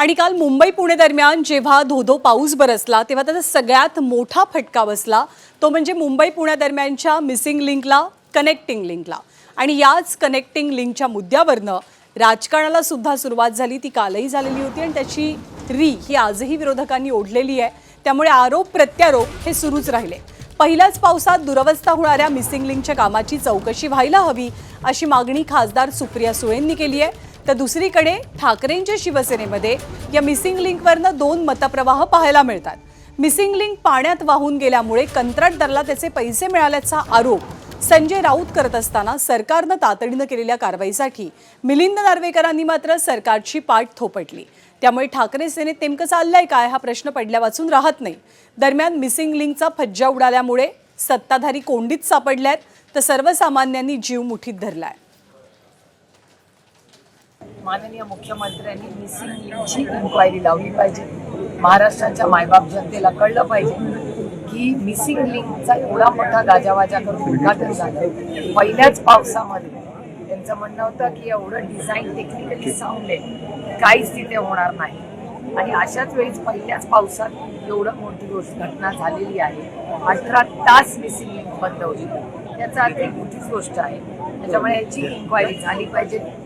आणि काल मुंबई पुणे दरम्यान जेव्हा धोधो पाऊस बरसला तेव्हा त्याचा सगळ्यात मोठा फटका बसला तो म्हणजे मुंबई पुणे दरम्यानच्या मिसिंग लिंकला, कनेक्टिंग लिंकला। आणि याच कनेक्टिंग लिंकच्या मुद्द्यावरनं राजकारणाला सुद्धा सुरुवात झाली। ती कालही झालेली होती आणि त्याची ही आजही विरोधकांनी ओढलेली आहे। त्यामुळे आरोप प्रत्यारोप हे सुरूच राहिले। पहिल्याच पावसात दुरवस्था होणाऱ्या मिसिंग लिंकच्या कामाची चौकशी व्हायला हवी अशी मागणी खासदार सुप्रिया सुळेंनी केली आहे। तर दुसरीकडे ठाकरेंच्या शिवसेनेमध्ये या मिसिंग लिंकवरनं दोन मतप्रवाह पाहायला मिळतात। मिसिंग लिंक पाण्यात वाहून गेल्यामुळे कंत्राटदाराला त्याचे पैसे मिळाल्याचा आरोप संजय राऊत करत असताना सरकारनं तातडीनं केलेल्या कारवाईसाठी मिलिंद नार्वेकरांनी मात्र सरकारची पाठ थोपटली। त्यामुळे ठाकरे सेनेत नेमकं चाललंय काय हा प्रश्न पडल्यावाचून राहत नाही। दरम्यान मिसिंग लिंकचा फज्जा उडाल्यामुळे सत्ताधारी कोंडीत सापडल्यात तर सर्वसामान्यांनी जीव मुठीत धरलाय। माननीय मुख्यमंत्र्यांनी मिसिंग लिंकची इन्क्वायरी लावली पाहिजे। महाराष्ट्राच्या मायबाप जनतेला कळलं पाहिजे की मिसिंग लिंकचा एवढा मोठा गाजावाजा करून उद्घाटन झालं पहिल्याच पावसामध्ये। त्यांचं म्हणणं होतं की एवढं डिझाईन टेक्निकली साऊंड आहे, काहीच तिथे होणार नाही। आणि अशाच वेळेस पहिल्याच पावसात एवढं मोठी गोष्ट घटना झालेली आहे। 18 तास मिसिंग लिंक बंद होती, त्याचा अर्थ एक मोठीच गोष्ट आहे। त्याच्यामुळे याची इन्क्वायरी झाली पाहिजे।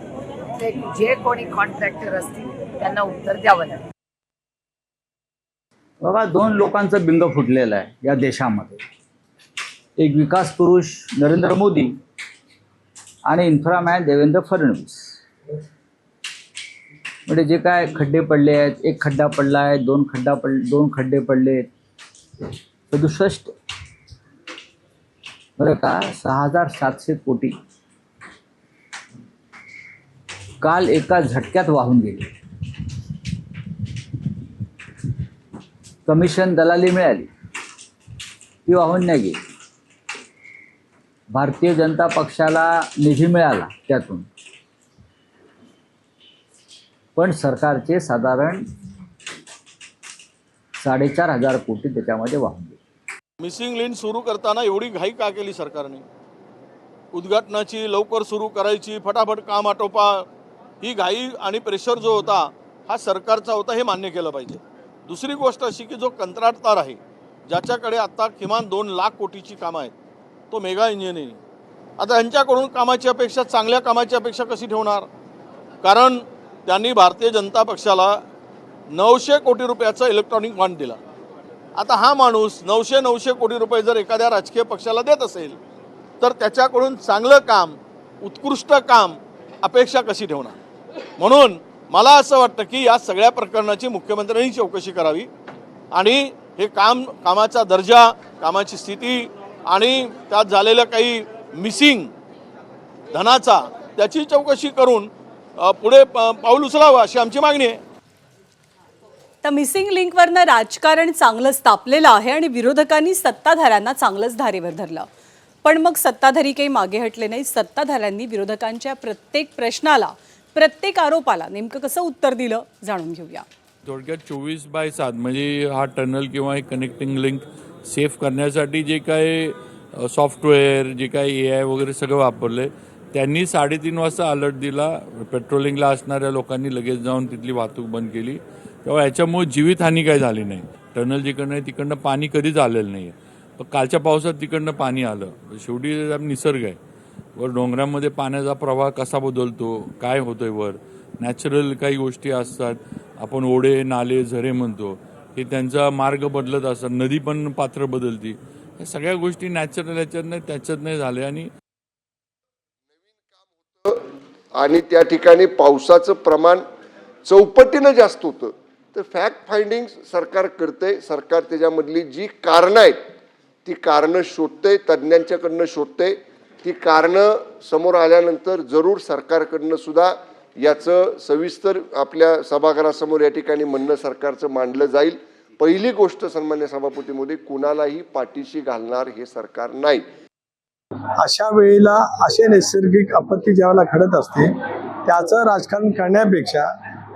जे कोणी कॉन्ट्रॅक्टर असतील त्यांना उत्तर द्यावं लागेल। बघा, दोन लोकांचं बिंग फुटलेलं आहे या देशामध्ये। एक विकास पुरुष नरेंद्र मोदी आणि इन्फ्रामॅन देवेंद्र फडणवीस। म्हणजे जे काय खड्डे पडले आहेत, एक खड्डा पडला आहे, दोन खड्डे पडले 67 बरं का 6700 कोटी काल एका झटक्यात वाहून गेले। कमिशन दलाली मिळाली, ती वाहून नाही गेली। भारतीय जनता पक्षाला निधी मिळाला त्यातून, पण सरकारचे साधारण 4500 कोटी त्याच्यामध्ये वाहून गेले। मिसिंग लिंक सुरू करताना एवढी घाई का केली सरकारने? उद्घाटनाची लवकर सुरू करायची, फटाफट काम आटोपा, ही घाई आणि प्रेशर जो होता हा सरकारचा होता, हे मान्य केलं पाहिजे। दुसरी गोष्ट अशी की जो कंत्राटदार आहे, ज्याच्याकडे आता किमान 2 लाख कोटीची कामं आहेत, तो मेगा इंजिनिअरिंग, आता यांच्याकडून कामाची अपेक्षा, चांगल्या कामाची अपेक्षा कशी ठेवणार? कारण त्यांनी भारतीय जनता पक्षाला 900 कोटी रुपयाचा इलेक्ट्रॉनिक बॉन्ड दिला। आता हा माणूस 900 कोटी रुपये जर एखाद्या राजकीय पक्षाला देत असेल तर त्याच्याकडून चांगलं काम, उत्कृष्ट काम अपेक्षा कशी ठेवणार? म्हणून मला असं वाटतं की या सगळ्या प्रकरणाची मुख्यमंत्र्यांनी चौकशी करावी आणि हे कामाचा दर्जा, कामाची स्थिती आणि त्यात झालेल्या काही मिसिंग धनाचा त्याची चौकशी करून पुढे पाऊल उचलावं अशी आमची मागणी आहे। तर मिसिंग लिंकवरनं राजकारण चांगलंच तापलेलं आहे आणि विरोधकांनी सत्ताधाऱ्यांना चांगलंच धारेवर धरलं। पण मग सत्ताधारी काही मागे हटले नाही। सत्ताधाऱ्यांनी विरोधकांच्या प्रत्येक प्रश्नाला, प्रत्येक आरोपाला नेमकं कसं उत्तर दिलं जाणून घेऊया। थोडक्यात 24/7 म्हणजे हा टनल किंवा हे कनेक्टिंग लिंक सेफ करण्यासाठी जे काय सॉफ्टवेअर, जे काय AI वगैरे सगळं वापरले, त्यांनी 3:30 वाजता अलर्ट दिला। पेट्रोलिंगला असणाऱ्या लोकांनी लगेच जाऊन तिथली वाहतूक बंद केली। तेव्हा याच्यामुळे जीवितहानी काही झाली नाही। टनल जिकडनं आहे तिकडनं पाणी कधीच आलेलं नाही आहे, पण कालच्या पावसात तिकडनं पाणी आलं। शेवटी निसर्ग आहे, वर डोंगरामध्ये पाण्याचा प्रवाह कसा बदलतो, काय होतोय, वर नॅचरल काही गोष्टी असतात, आपण ओढे, नाले, झरे म्हणतो, हे त्यांचा मार्ग बदलत असतात, नदी पण पात्र बदलती। या सगळ्या गोष्टी नॅचरल त्याच्यात नाही झाल्या आणि त्या ठिकाणी पावसाचं प्रमाण चौपटीनं जास्त होतं। तर फॅक्ट फाइंडिंग सरकार करते। सरकार त्याच्यामधली जी कारणं आहेत ती कारणं शोधते, तज्ज्ञांच्याकडनं शोधते। ती कारणं समोर आल्यानंतर जरूर सरकारकडनं सुद्धा याचं सविस्तर आपल्या सभागृहासमोर या ठिकाणी म्हणणं सरकारचं मांडलं जाईल। पहिली गोष्ट सन्मान्य सभापती महोदय, कुणालाही पाठीशी घालणार हे सरकार नाही। अशा वेळेला असे नैसर्गिक आपत्ती ज्यावेळेला घडत असते त्याचं राजकारण करण्यापेक्षा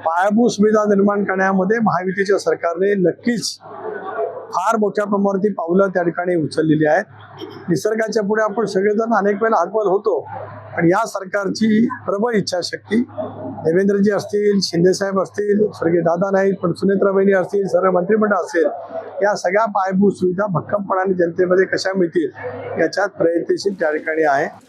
पायाभूत सुविधा निर्माण करण्यामध्ये महायुतीच्या सरकारने नक्कीच फार मोठ्या प्रमाणावरती पावलं त्या ठिकाणी उचललेली आहेत। निसर्गाच्या पुढे आपण सगळेजण अनेक वेळेला हतबल होतो, पण या सरकारची प्रबळ इच्छाशक्ती देवेंद्रजी असतील, शिंदेसाहेब असतील, स्वर्गीय दादा नाईक, पण सुनेत्राबाईंनी असतील, सर्व मंत्रिमंडळ असेल, या सगळ्या पायाभूत सुविधा भक्कमपणाने जनतेमध्ये कशा मिळतील याच्यात प्रयत्नशील त्या ठिकाणी आहे.